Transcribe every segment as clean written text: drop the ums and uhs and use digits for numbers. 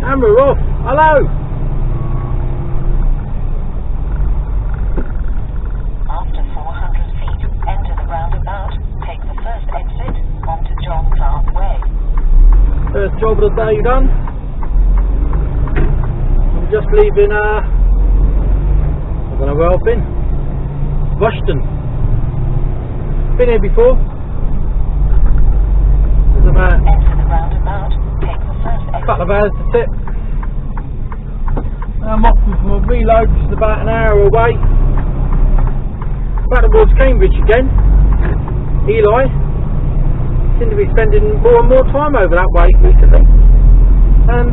And we're off. Hello. After 400 feet, enter the roundabout. Take the first exit onto John Clark Way. First job of the day done. I'm just leaving, I don't know where I've been. Rushden. Been here before. There's about Enter the roundabout. Take the first a exit. couple of hours to tip. I'm off from a reload, which is about an hour away. Back towards Cambridge again. Eli seem to be spending more and more time over that way recently. And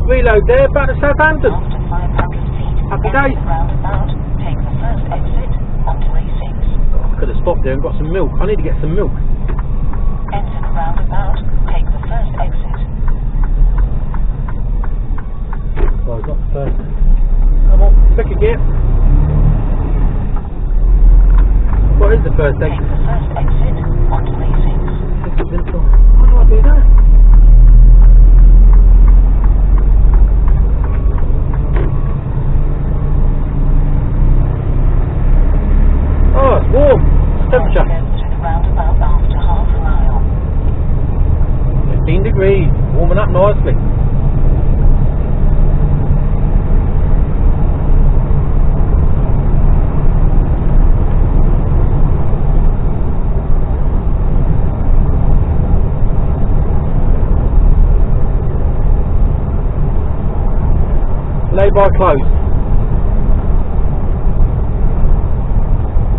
reload there, back to Southampton. After 500 feet, Happy enter days. the roundabout. Take the first exit onto A6. I could have stopped there and got some milk. I need to get some milk. Enter the roundabout. Take the first exit. Well, not the first. Come on, click again. What is the first Take exit? the first exit onto A6. This is into. How do I do that? Oh, it's warm. It's temperature. Go through the roundabout after half a mile. 15 degrees. Warming up nicely. Lay-by closed.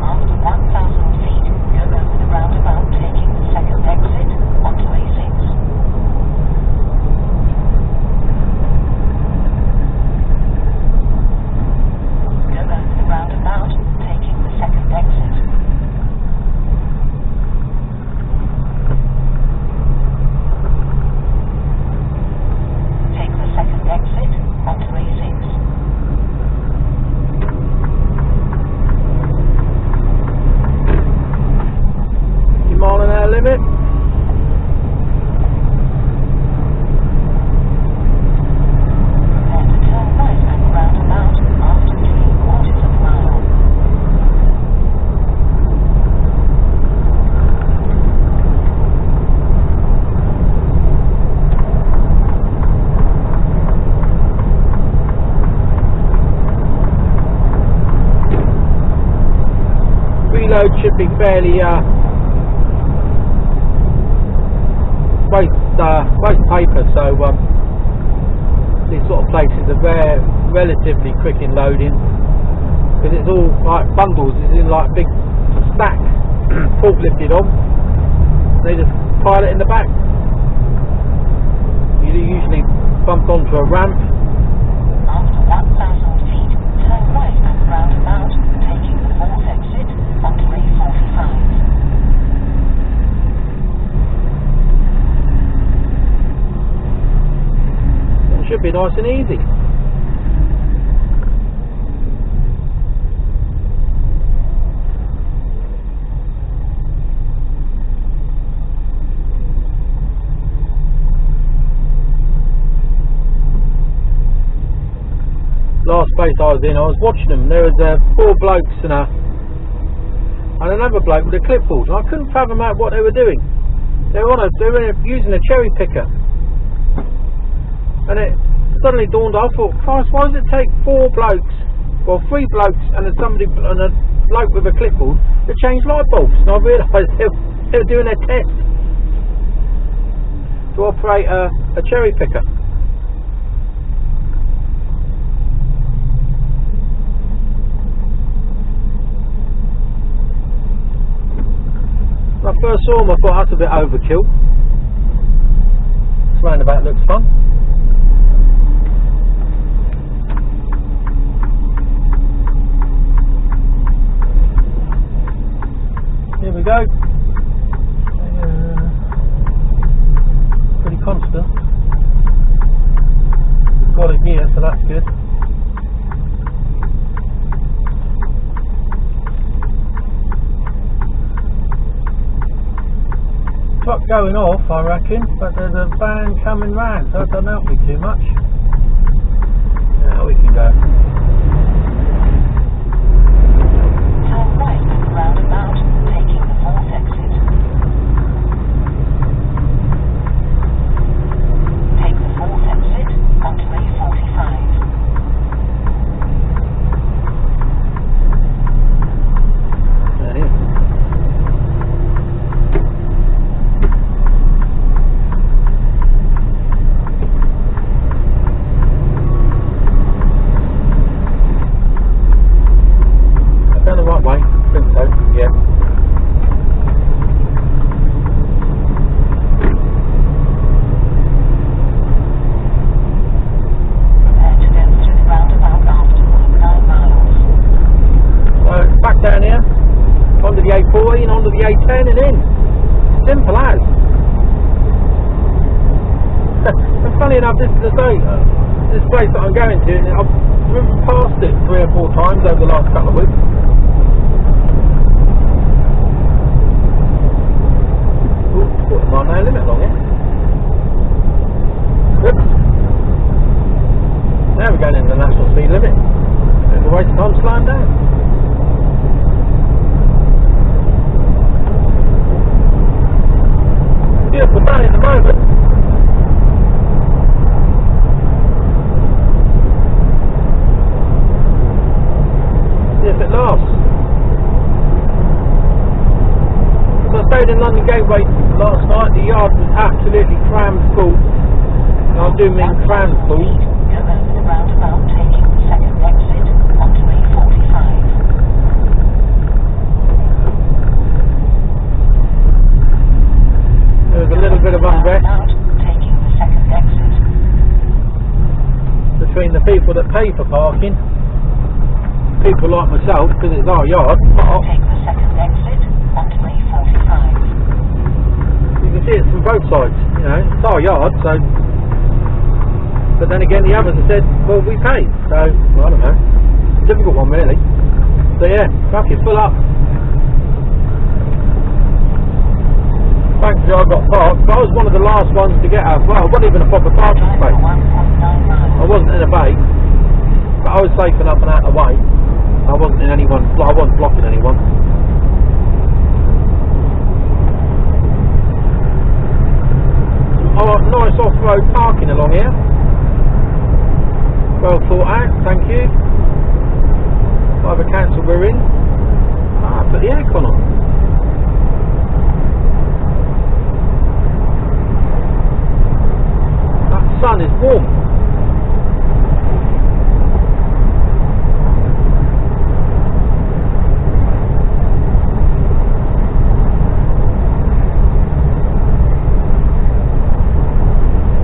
After 1,000 feet, go over the roundabout, taking the second exit onto A6. Go over the roundabout, taking the second exit. Take the second exit onto A6. 50-mile-an-hour limit. Prepare to turn right at the roundabout after 3/4 of a mile. Reload should be fairly waste paper, so these sort of places are relatively quick in loading because it's all like bundles. It's in like big stacks, forklifted on. They just pile it in the back. You usually bumped onto a ramp. After 1,000 feet, turn right at the roundabout, taking the fourth exit onto A45. It should be nice and easy. Last place I was in, I was watching them. There was 4 blokes and another bloke with a clipboard. I couldn't fathom out what they were doing. They were using a cherry picker, and it suddenly dawned. I thought, Christ, why does it take 4 blokes, well 3 blokes and a bloke with a clipboard to change light bulbs? And I realised they were doing a test to operate a cherry picker. When I first saw them, I thought that's a bit overkill. This roundabout looks fun. Here we go. Pretty constant. We've got it here, so that's good. Truck going off, I reckon, but there's a van coming round, so it doesn't help me too much. Now we can go. Turn right at the roundabout, taking the fourth exit. Take the fourth exit onto A45. There it is. Down the right way, I think so, yeah. Prepare to go through the roundabout after 9 miles. Back down here, onto the A40 and onto the A10 and in. Simple as. And funny enough, this place that I'm going to, I've driven past it 3 or 4 times over the last couple of weeks. Not no limit along here. Oops. Now we're going into the national speed limit. There's a waste of time slowing down. Beautiful day at the moment. See if it lasts. I stayed in London Gateway last night, the yard was absolutely crammed full. And I do mean crammed full. Go over the roundabout, taking the second exit onto A45. There was a little bit of unrest Taking the second exit. between the people that pay for parking, people like myself, because it's our yard, park. Take the second exit onto A45. You can see it from both sides, you know, it's our yard, so. But then again, the others have said, well, we pay, so, well, I don't know. It's a difficult one, really. So, yeah, fuck it, full up. Thankfully, I got parked, but I was one of the last ones to get out. Well, it wasn't even a proper parking space. I wasn't in a bay, but I was safe enough and out of the way. I wasn't in anyone, I wasn't blocking anyone. Oh, nice off-road parking along here. Well thought out, thank you. Whatever council we're in. Put the aircon on. That sun is warm.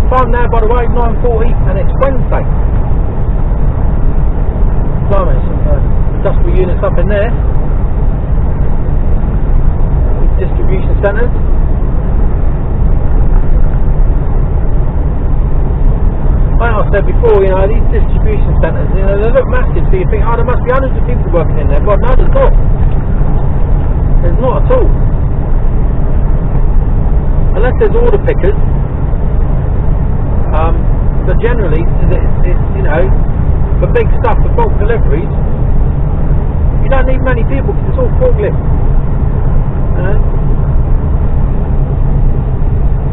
Time now, by the way, 9:40, and it's Wednesday. Blimey, some industrial units up in there. Distribution centres. Like I said before, you know, these distribution centres, you know, they look massive, so you think, oh, there must be hundreds of people working in there. Well, no, there's not. There's not at all. Unless there's order pickers. But generally, it's, you know, for big stuff, for bulk deliveries, you don't need many people because it's all forklift. And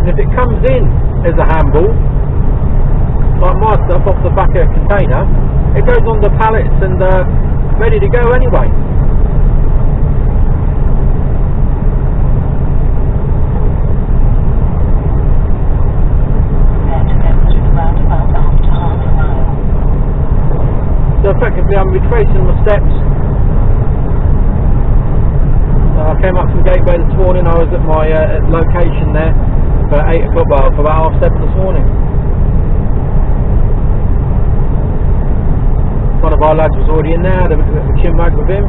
if it comes in as a handball, like my stuff off the back of a container, it goes on the pallets and ready to go anyway. So effectively I'm retracing my steps. I came up from Gateway this morning, I was at my location there for 8 o'clock, well, for about 7:30 this morning. One of our lads was already in there, had a bit of a chin wag with him.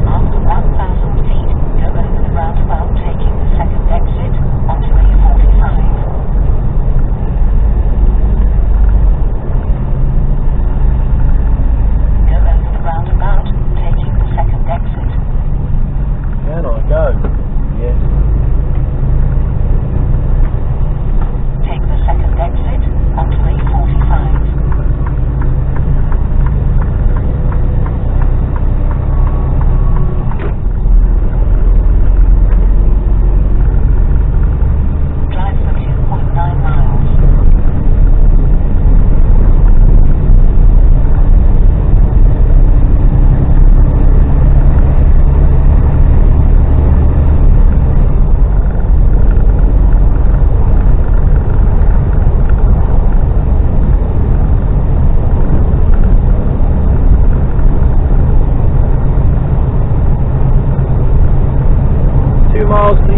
After 1,000 feet, go over the roundabout, taking the second exit onto A45. Go over the roundabout, taking the second exit. Can I go?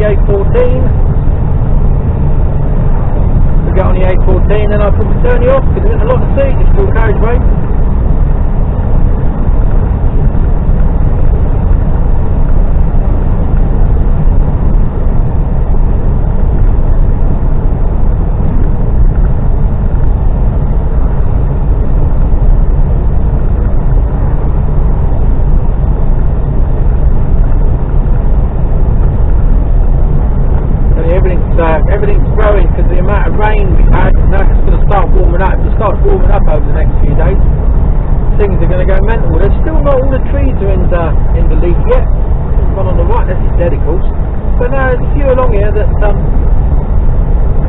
A14. We get on the A14, then I can turn you off because there's a lot of seats, it's dual carriageway. Everything's growing because the amount of rain we've had. Now it's going to start warming up. If it starts warming up over the next few days, things are going to go mental. There's still not all the trees are in the leaf yet. There's one on the right, this is dead of course. But now there's a few along here that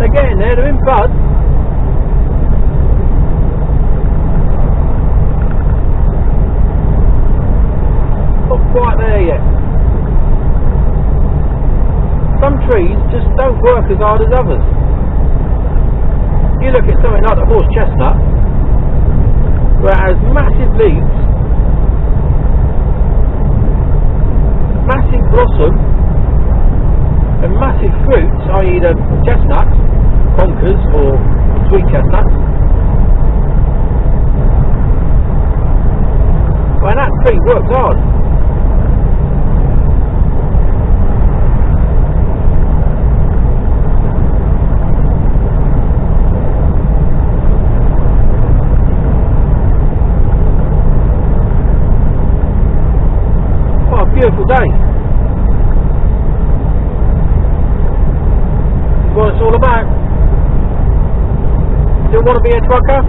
they're getting there, they're in bud. Not quite there yet. Some trees just don't work as hard as others. You look at something like the horse chestnut, where it has massive leaves, massive blossom, and massive fruits, i.e. the chestnuts, conkers or sweet chestnuts. Well, that tree works hard. Beautiful day. What it's all about. Still want to be a trucker?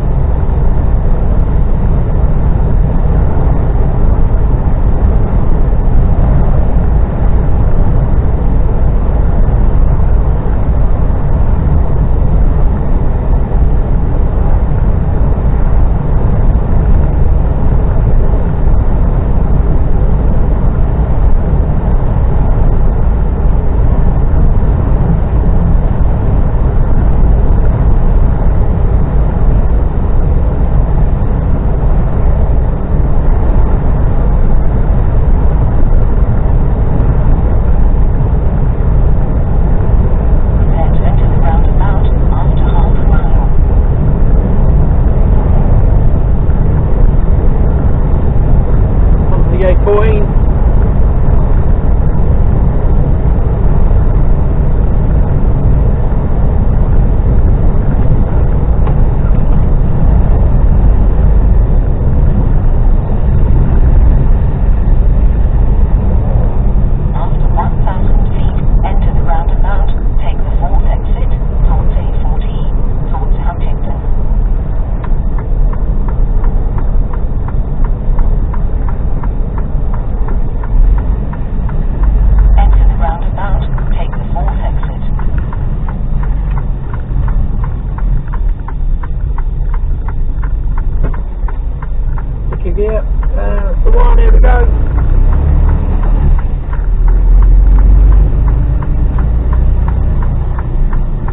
Yeah, that's the one, here we go.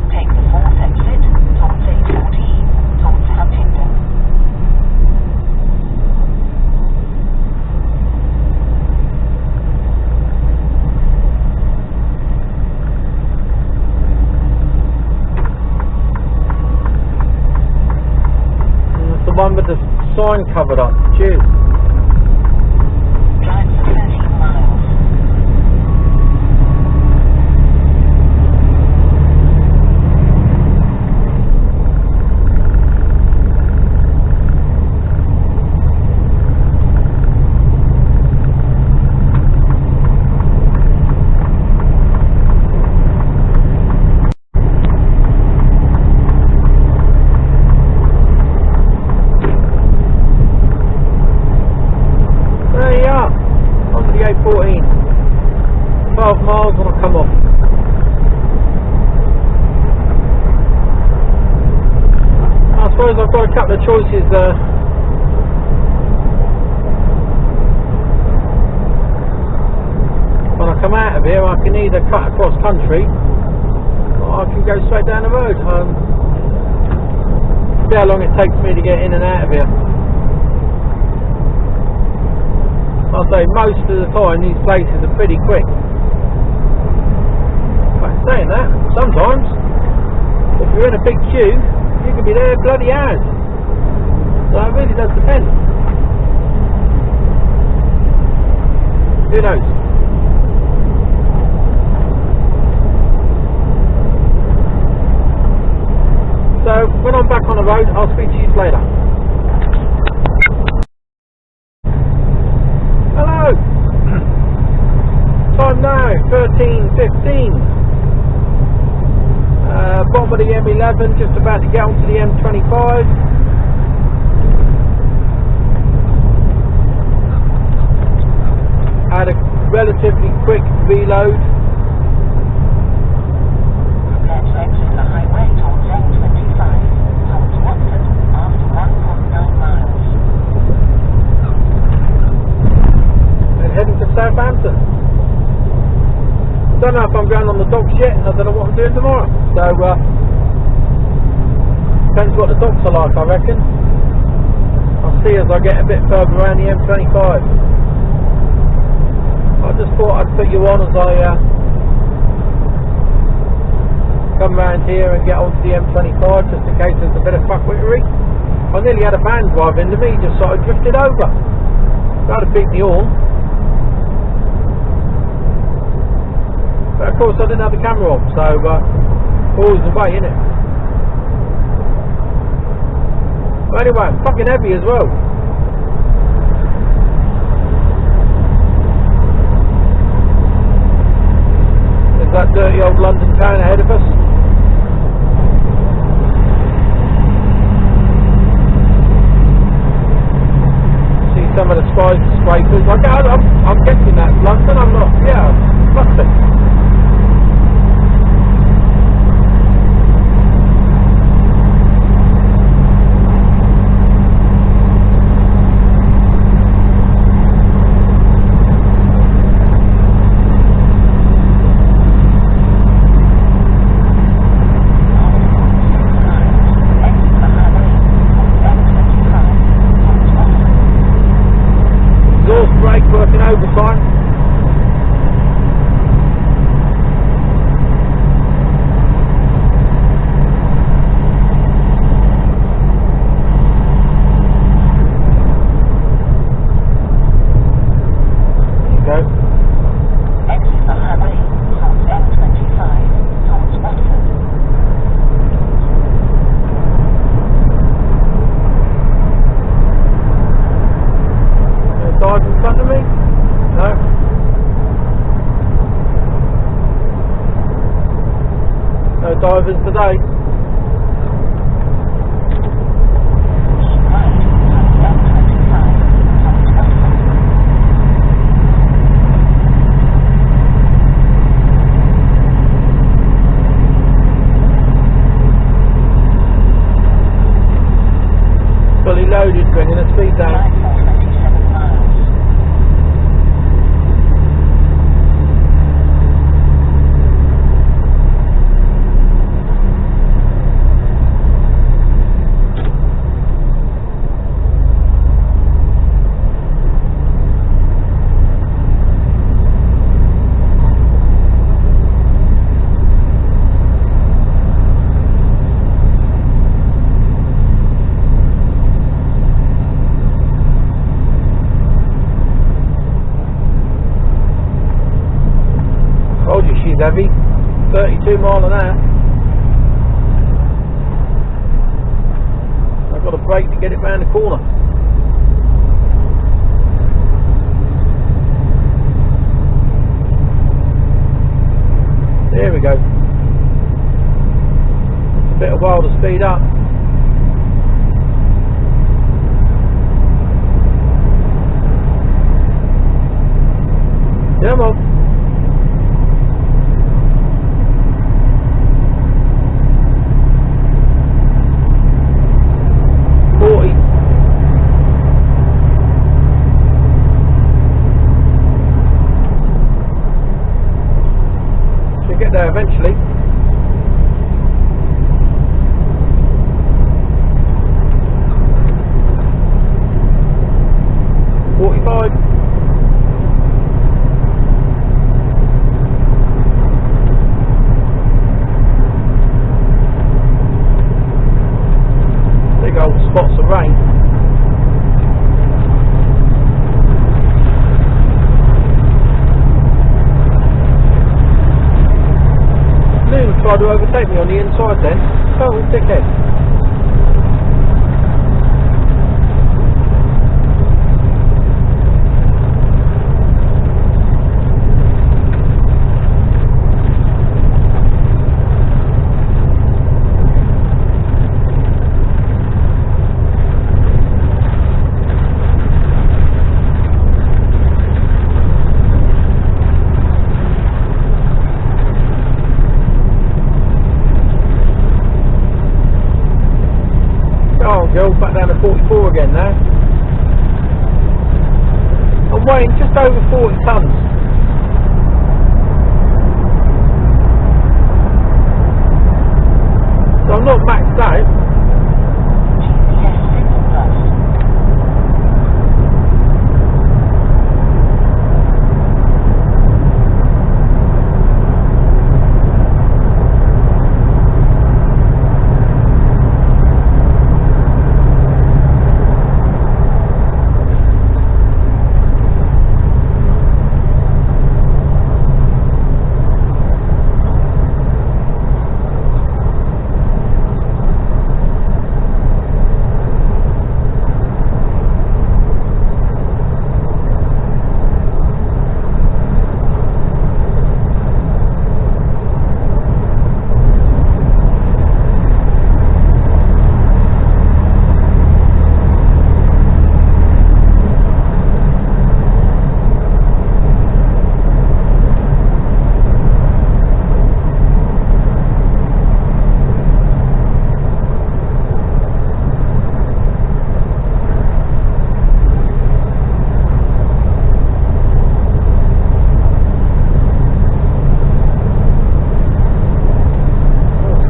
Take the fourth exit, towards A14, towards Southampton. That's the one with the sign covered up. Cheers. Drive for 13 miles. A14, 12 miles when I come off. I suppose I've got a couple of choices when I come out of here. I can either cut across country or I can go straight down the road. See how long it takes me to get in and out of here. I'll say most of the time these places are pretty quick. Saying that, sometimes, if you're in a big queue, you can be there bloody hours. So it really does depend. Who knows? So when I'm back on the road, I'll speak to you later. Hello! Time now, 13:15. Bottom of the M11, just about to get onto the M25. Had a relatively quick reload. Prepare to exit the highway towards M25, towards Watford, after 1.9 miles. And heading to Southampton. Don't know if I'm going on the dogs yet, and I don't know what I'm doing tomorrow. So, depends what the dogs are like, I reckon. I'll see as I get a bit further around the M25. I just thought I'd put you on as I come round here and get onto the M25, just in case there's a bit of fuckwittery. I nearly had a van drive into me, just sort of drifted over. That'd have beat me all. But of course I didn't have the camera on, so always the way, innit? But anyway, it's fucking heavy as well. There's that dirty old London town ahead of us. See some of the skyscrapers. I'm guessing that's London, I'm not, yeah, must be. Working overtime. There you go. Exit the highway towards M25, towards Watford. Dive in front of me? No. No divers today. Keep right towards M25, towards Watford. Fully loaded, bringing the speed down. 27 miles. Told you she's heavy. 32 mile an hour. I've got to brake to get it round the corner. There we go. It's a bit of a while to speed up. Come on. Get there eventually. tried to overtake me on the inside then. Total dickhead. Back down to 44 again now. I'm weighing just over 40 tonnes. So I'm not maxed out.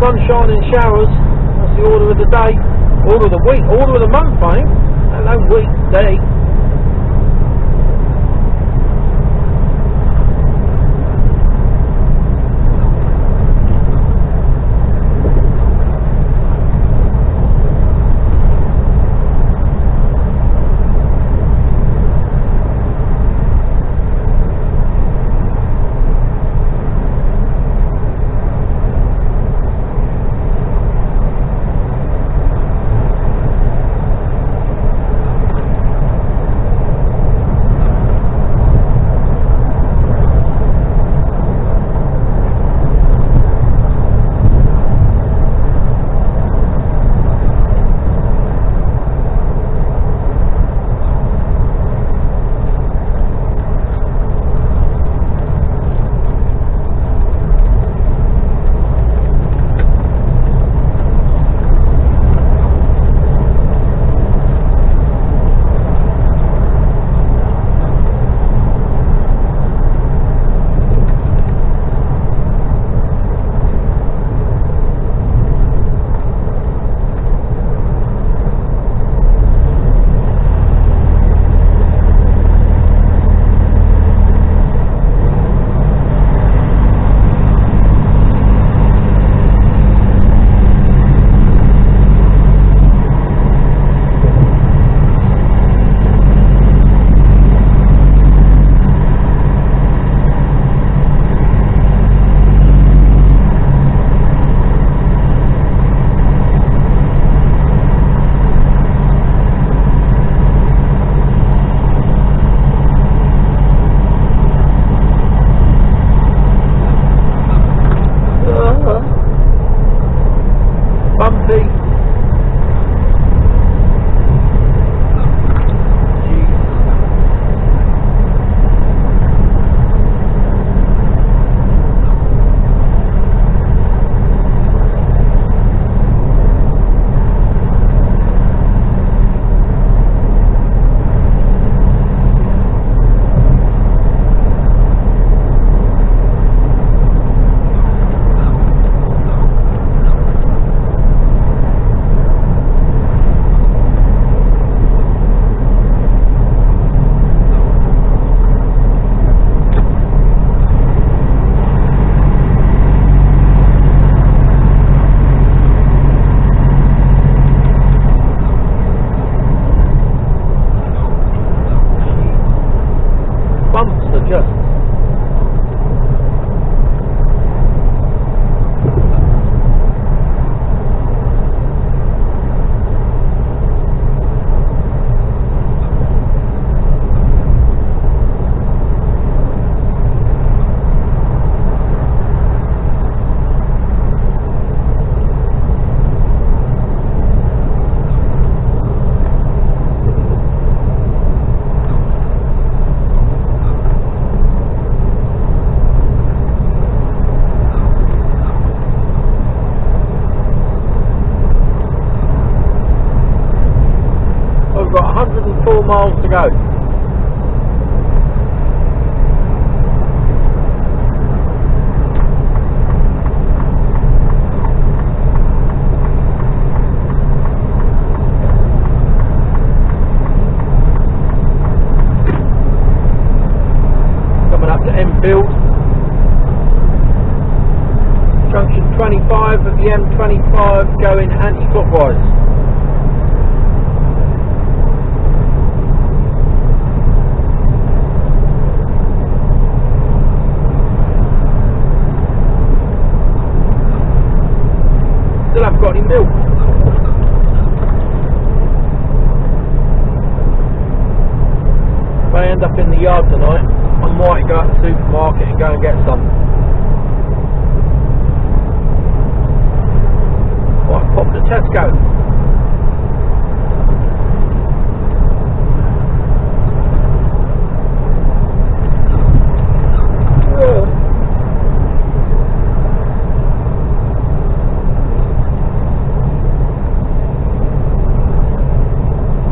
Sunshine and showers, that's the order of the day, order of the week, order of the month, I think. Hello, week, day. field. Junction 25 of the M25 going anti-clockwise. Still haven't got any milk. If I end up in the yard tonight, I might go out to the supermarket and go and get some. Might pop to Tesco.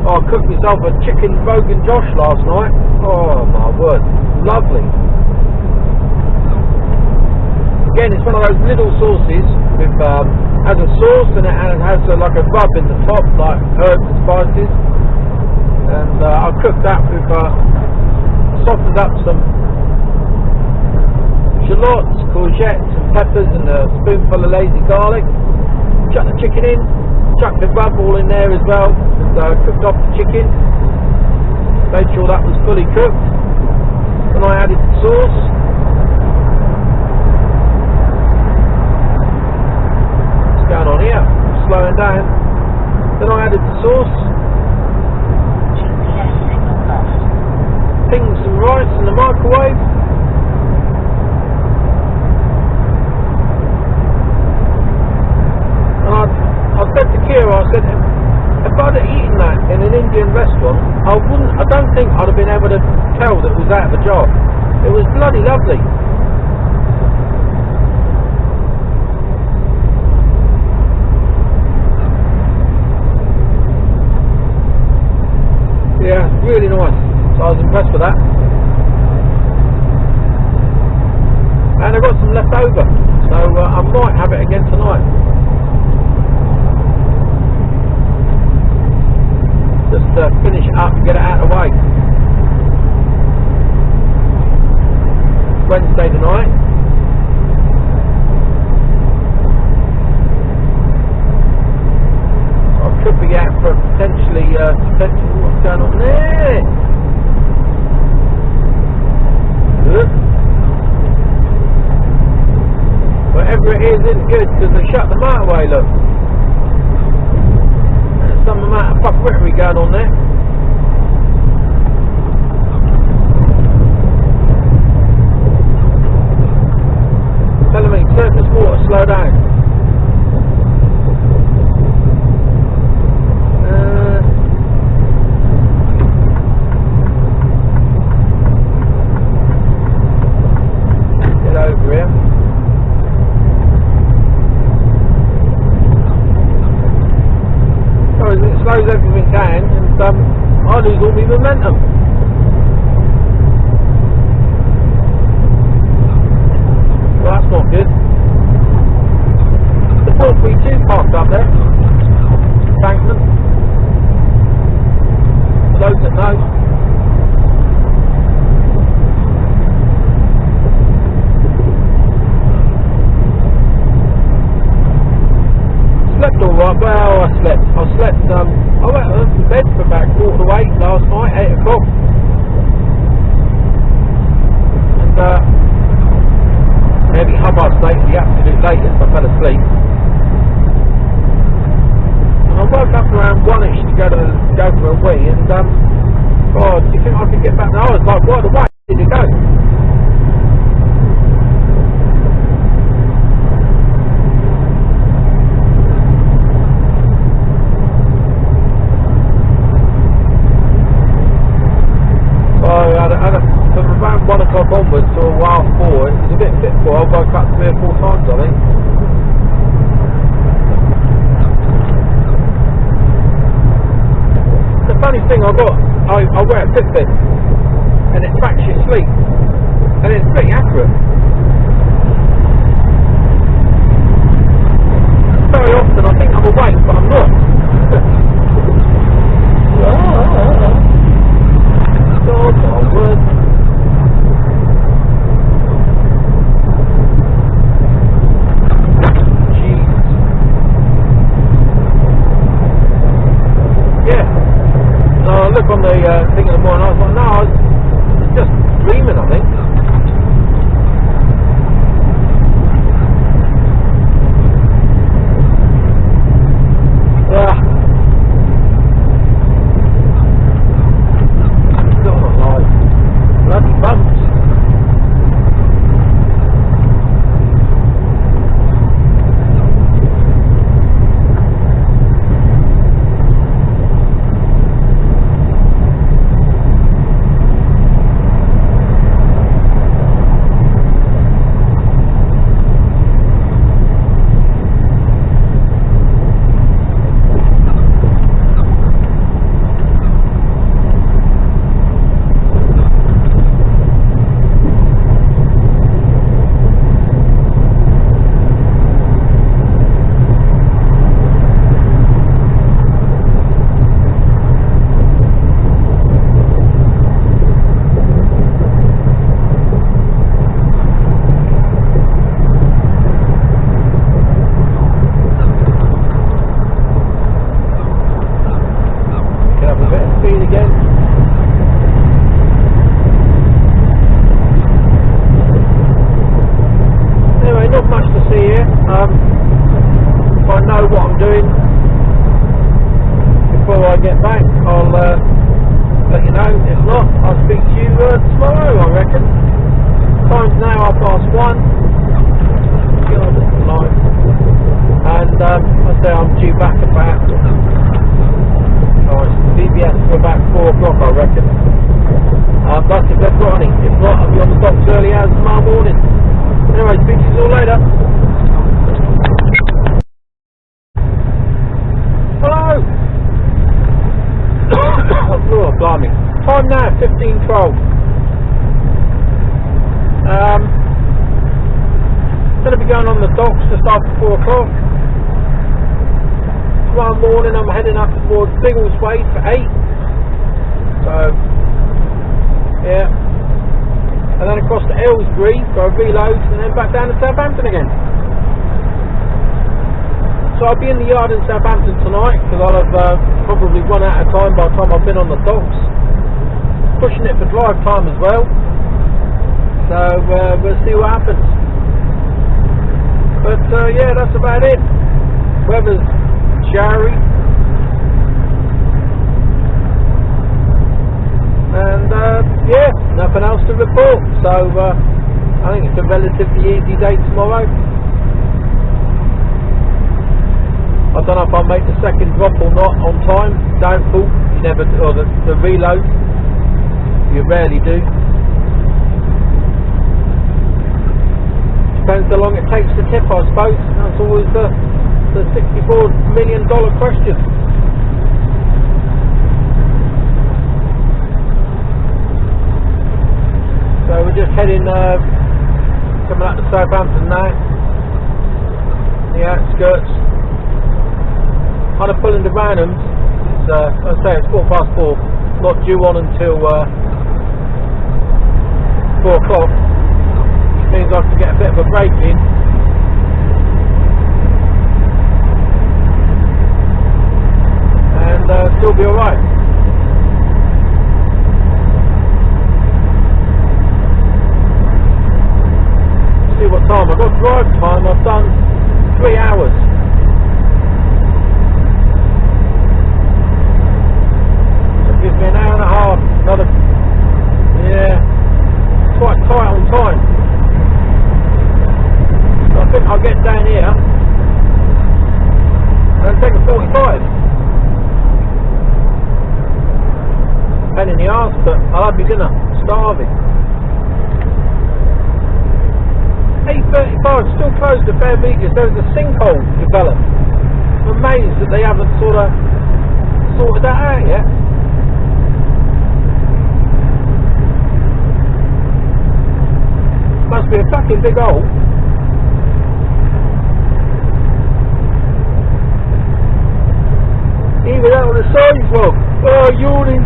I cooked myself a chicken Rogan Josh last night. Oh my word, lovely. Again, it's one of those little sauces with has a sauce and it has like a rub in the top, like herbs and spices. And I cooked that with softened up some shallots, courgettes and peppers and a spoonful of lazy garlic. Chuck the chicken in. Chucked the rub all in there as well, and cooked off the chicken, made sure that was fully cooked. Then I added the sauce, what's going on here, I'm slowing down. Then I added the sauce, pinged some rice in the microwave, I said to Kira, I said, if I'd have eaten that in an Indian restaurant, I don't think I'd have been able to tell that it was out of a jar. It was bloody lovely. Yeah, really nice. So I was impressed with that. And I got some left over, so I might have it again tonight. Just finish it up and get it out of the way. It's Wednesday tonight. I could be out for potentially what's going on there? Good. Whatever it is isn't good because they shut the motorway, look. Some amount of fuckery going on there. Telling me, turn this water, slow down. Get over here. It slows everything down and I lose all my momentum. Well, that's not good. The 432 parked up there. Embankment. For those that know. Slept alright. Well, I slept. I went to bed for about 7:45 last night, 8 o'clock. And maybe 8:30, the absolute latest, I fell asleep. And I woke up around 1ish to go for a wee, and God, do you think I could get back now? I was like, why the way did it go? From around 1 o'clock onwards to a while 4, it was a bit fitful. I woke up 3 or 4 times, I think. The funny thing I wear a Fitbit and it tracks your sleep and it's pretty accurate. Very often I think I'm awake but I'm not. God, my word. just after 4 o'clock. Tomorrow morning I'm heading up towards Biggleswade for 8. So, yeah. And then across to Aylesbury for a reload, and then back down to Southampton again. So I'll be in the yard in Southampton tonight, because I'll have probably run out of time by the time I've been on the docks. Pushing it for drive time as well. So we'll see what happens. But yeah, that's about it. Weather's showery. And yeah, nothing else to report. So I think it's a relatively easy day tomorrow. I don't know if I'll make the second drop or not on time. Doubtful. You never, or the reload. You rarely do. Depends how long it takes to tip, I suppose. That's always the $64 million question. So we're just heading, coming out to Southampton now. The outskirts. Kind of pulling the randoms. It's, I say it's 4:04. Not due on until 4 o'clock. Which means I can get a bit of a break in. And still be alright. See what time I've got. Drive time I've done 3 hours. Gives me an hour and a half, another, yeah, quite tight on time. So I think I'll get down here and take a 45. Pain in the arse, but I'll have my dinner, starving. 8:35, still closed at Bare Meters. There's a sinkhole developed. I'm amazed that they haven't sorted that out yet. Must be a fucking big hole. Even out on the sidewalk. Oh, yawning.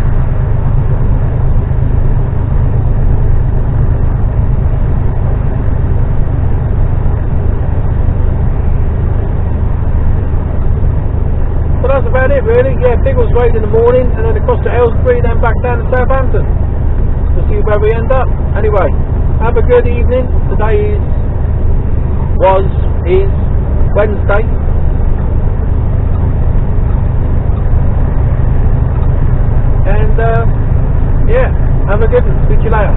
But that's about it really. Yeah, Biggleswade in the morning, and then across to Aylesbury, then back down to Southampton. We'll see where we end up. Anyway. Have a good evening. Today is Wednesday. And yeah, have a good one. Speak to you later.